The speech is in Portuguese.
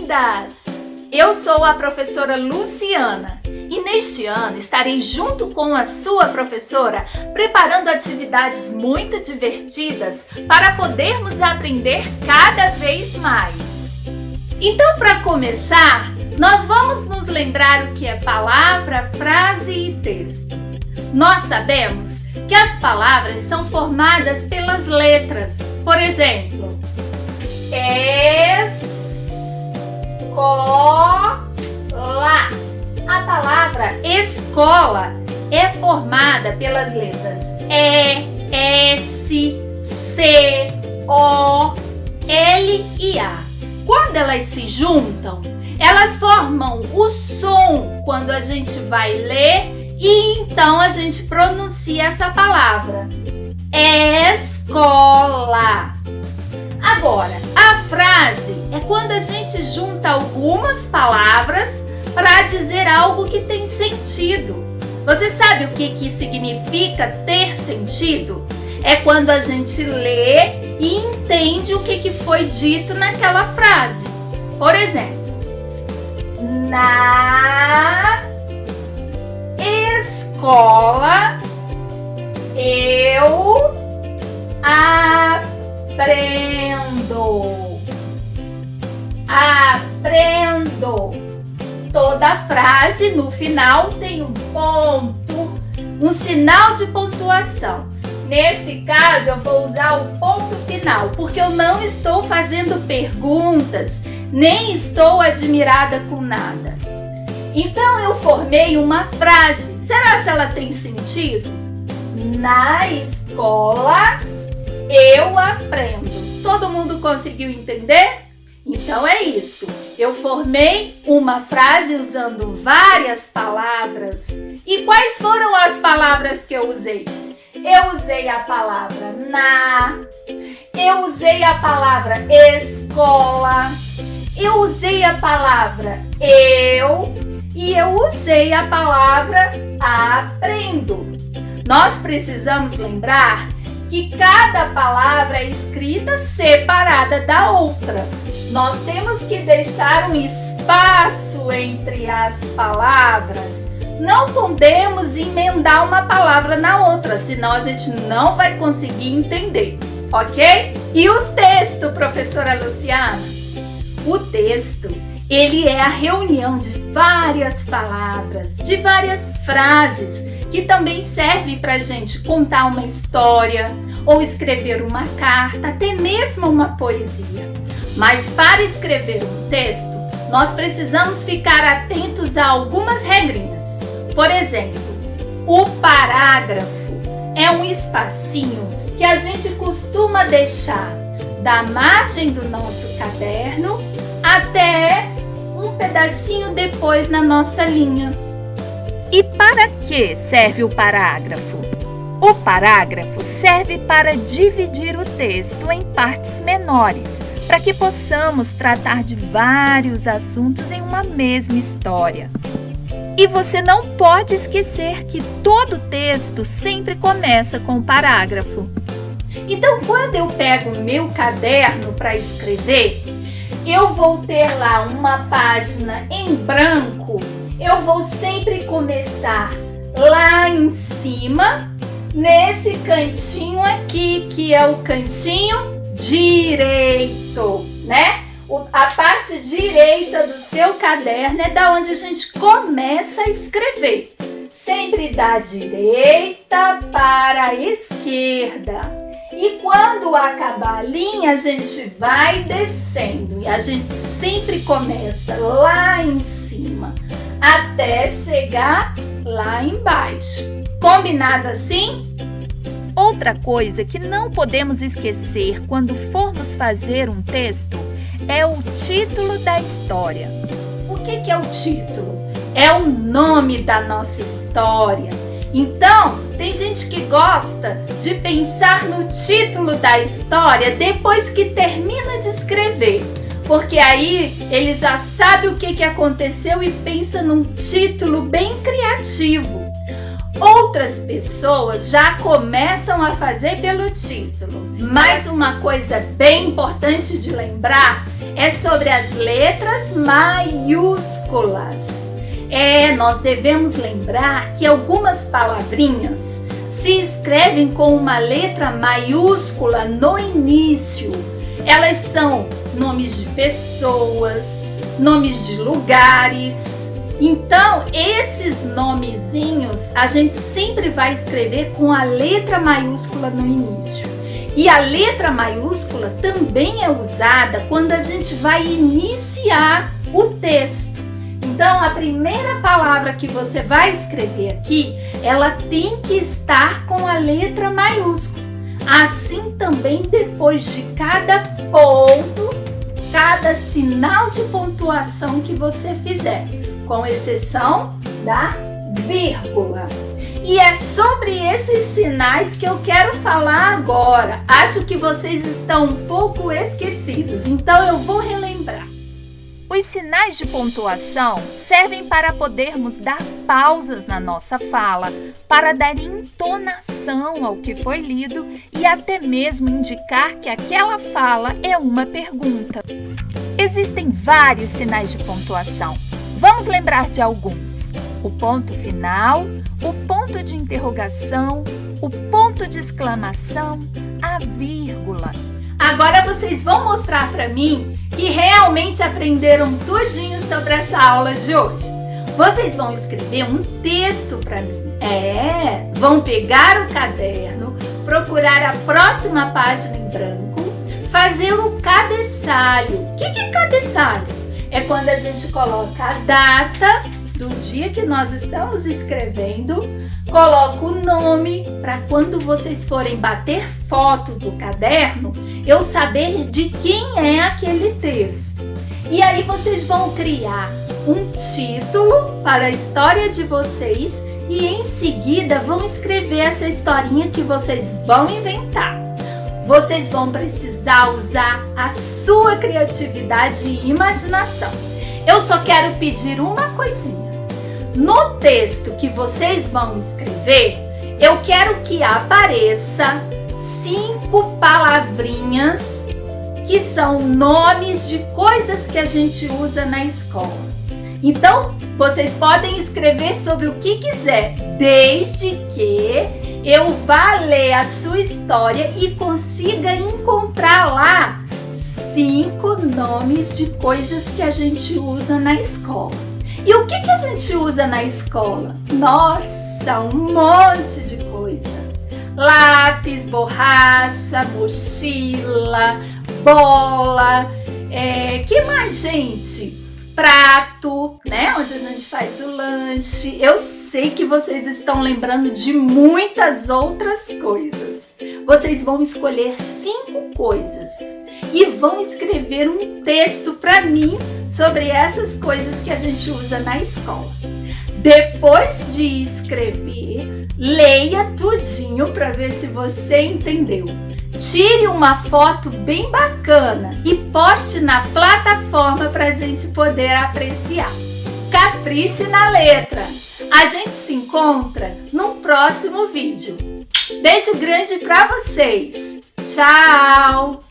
boas-vindas! Eu sou a professora Luciana e neste ano estarei junto com a sua professora preparando atividades muito divertidas para podermos aprender cada vez mais. Então, para começar, nós vamos nos lembrar o que é palavra, frase e texto. Nós sabemos que as palavras são formadas pelas letras. Por exemplo, escola. A palavra escola é formada pelas letras E, S, C, O, L e A. Quando elas se juntam, elas formam o som quando a gente vai ler e então a gente pronuncia essa palavra. Escola. Agora, a frase é quando a gente junta algumas palavras para dizer algo que tem sentido. Você sabe o que significa ter sentido? É quando a gente lê e entende o que foi dito naquela frase. Por exemplo, na escola eu aprendo. Toda frase no final tem um ponto, um sinal de pontuação. Nesse caso, eu vou usar o ponto final, porque eu não estou fazendo perguntas, nem estou admirada com nada. Então, eu formei uma frase. Será que ela tem sentido? Na escola, eu aprendo. Todo mundo conseguiu entender? Então é isso. Eu formei uma frase usando várias palavras. E quais foram as palavras que eu usei? Eu usei a palavra na, eu usei a palavra escola, eu usei a palavra eu e eu usei a palavra aprendo. Nós precisamos lembrar que cada palavra é escrita separada da outra. Nós temos que deixar um espaço entre as palavras. Não podemos emendar uma palavra na outra, senão a gente não vai conseguir entender, ok? E o texto, professora Luciana? O texto, ele é a reunião de várias palavras, de várias frases, que também serve para a gente contar uma história ou escrever uma carta, até mesmo uma poesia. Mas para escrever um texto, nós precisamos ficar atentos a algumas regrinhas. Por exemplo, o parágrafo é um espacinho que a gente costuma deixar da margem do nosso caderno até um pedacinho depois na nossa linha. E para que serve o parágrafo? O parágrafo serve para dividir o texto em partes menores, para que possamos tratar de vários assuntos em uma mesma história. E você não pode esquecer que todo texto sempre começa com o parágrafo. Então, quando eu pego o meu caderno para escrever, eu vou ter lá uma página em branco. Eu vou sempre começar lá em cima, nesse cantinho aqui, que é o cantinho direito, né? A parte direita do seu caderno é da onde a gente começa a escrever. Sempre da direita para a esquerda. E quando acabar a linha, a gente vai descendo. E a gente sempre começa lá em cima, até chegar lá embaixo. Combinado assim? Outra coisa que não podemos esquecer quando formos fazer um texto é o título da história. O que é o título? É o nome da nossa história. Então, tem gente que gosta de pensar no título da história depois que termina de escrever, porque aí ele já sabe o que aconteceu e pensa num título bem criativo. Outras pessoas já começam a fazer pelo título. Mas uma coisa bem importante de lembrar é sobre as letras maiúsculas. Nós devemos lembrar que algumas palavrinhas se escrevem com uma letra maiúscula no início. Elas são nomes de pessoas, nomes de lugares. Então, esses nomezinhos a gente sempre vai escrever com a letra maiúscula no início. E a letra maiúscula também é usada quando a gente vai iniciar o texto. Então, a primeira palavra que você vai escrever aqui, ela tem que estar com a letra maiúscula. Assim também depois de cada ponto, cada sinal de pontuação que você fizer, com exceção da vírgula. E é sobre esses sinais que eu quero falar agora. Acho que vocês estão um pouco esquecidos, então eu vou relembrar. Os sinais de pontuação servem para podermos dar pausas na nossa fala, para dar entonação ao que foi lido e até mesmo indicar que aquela fala é uma pergunta. Existem vários sinais de pontuação. Vamos lembrar de alguns: o ponto final, o ponto de interrogação, o ponto de exclamação, a vírgula. Agora vocês vão mostrar para mim que realmente aprenderam tudinho sobre essa aula de hoje. Vocês vão escrever um texto para mim. Vão pegar o caderno, procurar a próxima página em branco, fazer o cabeçalho. O que é cabeçalho? É quando a gente coloca a data do dia que nós estamos escrevendo, coloca o nome para quando vocês forem bater foto do caderno, eu saber de quem é aquele texto. E aí vocês vão criar um título para a história de vocês e em seguida vão escrever essa historinha que vocês vão inventar. Vocês vão precisar usar a sua criatividade e imaginação. Eu só quero pedir uma coisinha. No texto que vocês vão escrever, eu quero que apareça 5 palavrinhas que são nomes de coisas que a gente usa na escola. Então, vocês podem escrever sobre o que quiser, desde que eu vá ler a sua história e consiga encontrar lá 5 nomes de coisas que a gente usa na escola. E o que a gente usa na escola? Nossa, um monte de coisa. Lápis, borracha, mochila, bola, que mais, gente? Prato, né? Onde a gente faz o lanche. Eu sei que vocês estão lembrando de muitas outras coisas. Vocês vão escolher 5 coisas e vão escrever um texto para mim sobre essas coisas que a gente usa na escola. Depois de escrever, leia tudinho para ver se você entendeu. Tire uma foto bem bacana e poste na plataforma para a gente poder apreciar. Capriche na letra! A gente se encontra no próximo vídeo. Beijo grande para vocês! Tchau!